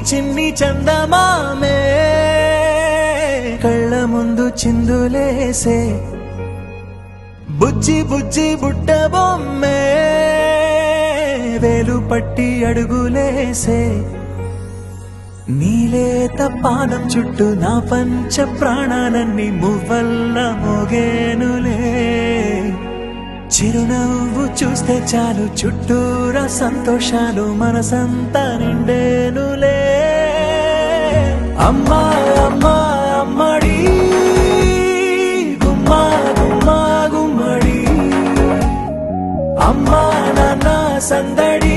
చిన్ని చందమామే కళ్ళ ముందు చిందులేసే బుజ్జి బుజ్జి బుట్ట బొమ్మే వేలు పట్టి అడుగులేసే నీలేత పానం చుట్టూ నా పంచ ప్రాణాలన్నీ మువ్వల్ల మోగేనులే చిరునవ్వు చూస్తే చాలు చుట్టూరా సంతోషాలు మనసంతా నిండేనులే అమ్మా అమ్మా అమ్మడి గుమ్మా గుమ్మా గుమ్మడి అమ్మా నాన్న సందడి